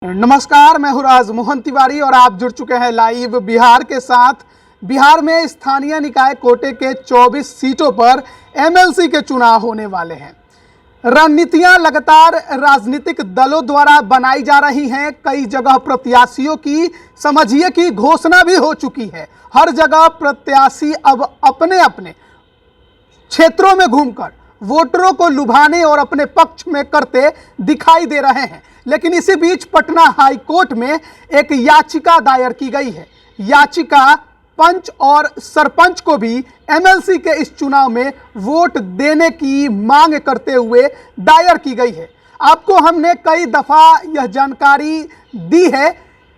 नमस्कार, मैं हूं राज मोहन तिवारी और आप जुड़ चुके हैं लाइव बिहार के साथ। बिहार में स्थानीय निकाय कोटे के 24 सीटों पर एमएलसी के चुनाव होने वाले हैं। रणनीतियां लगातार राजनीतिक दलों द्वारा बनाई जा रही हैं। कई जगह प्रत्याशियों की समझिए कि घोषणा भी हो चुकी है। हर जगह प्रत्याशी अब अपने अपने क्षेत्रों में घूमकर वोटरों को लुभाने और अपने पक्ष में करते दिखाई दे रहे हैं। लेकिन इसी बीच पटना हाई कोर्ट में एक याचिका दायर की गई है। याचिका पंच और सरपंच को भी एमएलसी के इस चुनाव में वोट देने की मांग करते हुए दायर की गई है। आपको हमने कई दफा यह जानकारी दी है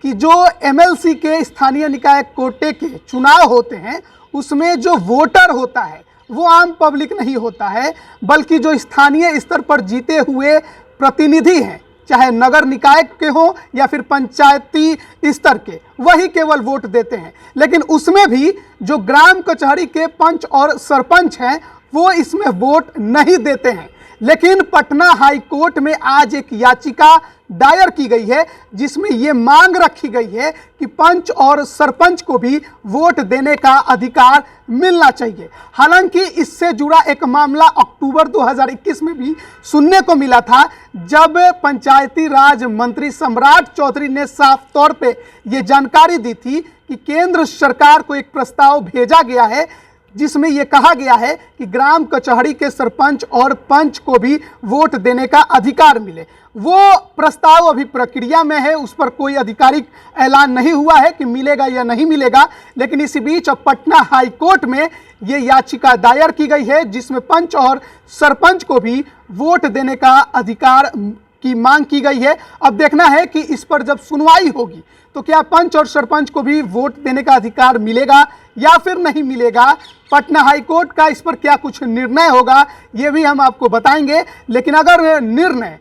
कि जो एमएलसी के स्थानीय निकाय कोटे के चुनाव होते हैं उसमें जो वोटर होता है वो आम पब्लिक नहीं होता है, बल्कि जो स्थानीय स्तर पर जीते हुए प्रतिनिधि हैं, चाहे नगर निकाय के हो या फिर पंचायती स्तर के, वही केवल वोट देते हैं। लेकिन उसमें भी जो ग्राम कचहरी के पंच और सरपंच हैं वो इसमें वोट नहीं देते हैं। लेकिन पटना हाई कोर्ट में आज एक याचिका दायर की गई है जिसमें ये मांग रखी गई है कि पंच और सरपंच को भी वोट देने का अधिकार मिलना चाहिए। हालांकि इससे जुड़ा एक मामला अक्टूबर 2021 में भी सुनने को मिला था, जब पंचायती राज मंत्री सम्राट चौधरी ने साफ तौर पे ये जानकारी दी थी कि केंद्र सरकार को एक प्रस्ताव भेजा गया है जिसमें यह कहा गया है कि ग्राम कचहरी के सरपंच और पंच को भी वोट देने का अधिकार मिले। वो प्रस्ताव अभी प्रक्रिया में है, उस पर कोई आधिकारिक ऐलान नहीं हुआ है कि मिलेगा या नहीं मिलेगा। लेकिन इसी बीच अब पटना हाई कोर्ट में ये याचिका दायर की गई है जिसमें पंच और सरपंच को भी वोट देने का अधिकार की मांग की गई है। अब देखना है कि इस पर जब सुनवाई होगी तो क्या पंच और सरपंच को भी वोट देने का अधिकार मिलेगा या फिर नहीं मिलेगा। पटना हाई कोर्ट का इस पर क्या कुछ निर्णय होगा ये भी हम आपको बताएंगे। लेकिन अगर निर्णय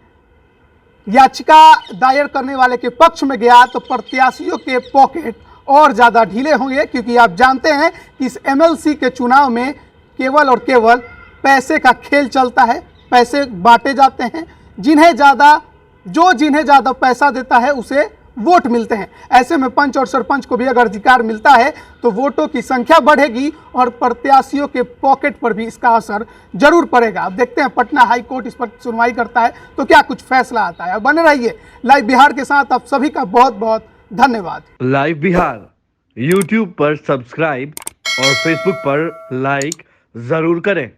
याचिका दायर करने वाले के पक्ष में गया तो प्रत्याशियों के पॉकेट और ज़्यादा ढीले होंगे, क्योंकि आप जानते हैं कि इस एमएलसी के चुनाव में केवल और केवल पैसे का खेल चलता है। पैसे बांटे जाते हैं, जिन्हें ज़्यादा पैसा देता है उसे वोट मिलते हैं। ऐसे में पंच और सरपंच को भी अगर अधिकार मिलता है तो वोटों की संख्या बढ़ेगी और प्रत्याशियों के पॉकेट पर भी इसका असर जरूर पड़ेगा। अब देखते हैं पटना हाई कोर्ट इस पर सुनवाई करता है तो क्या कुछ फैसला आता है। बने रहिए लाइव बिहार के साथ। आप सभी का बहुत बहुत धन्यवाद। लाइव बिहार यूट्यूब पर सब्सक्राइब और फेसबुक पर लाइक जरूर करें।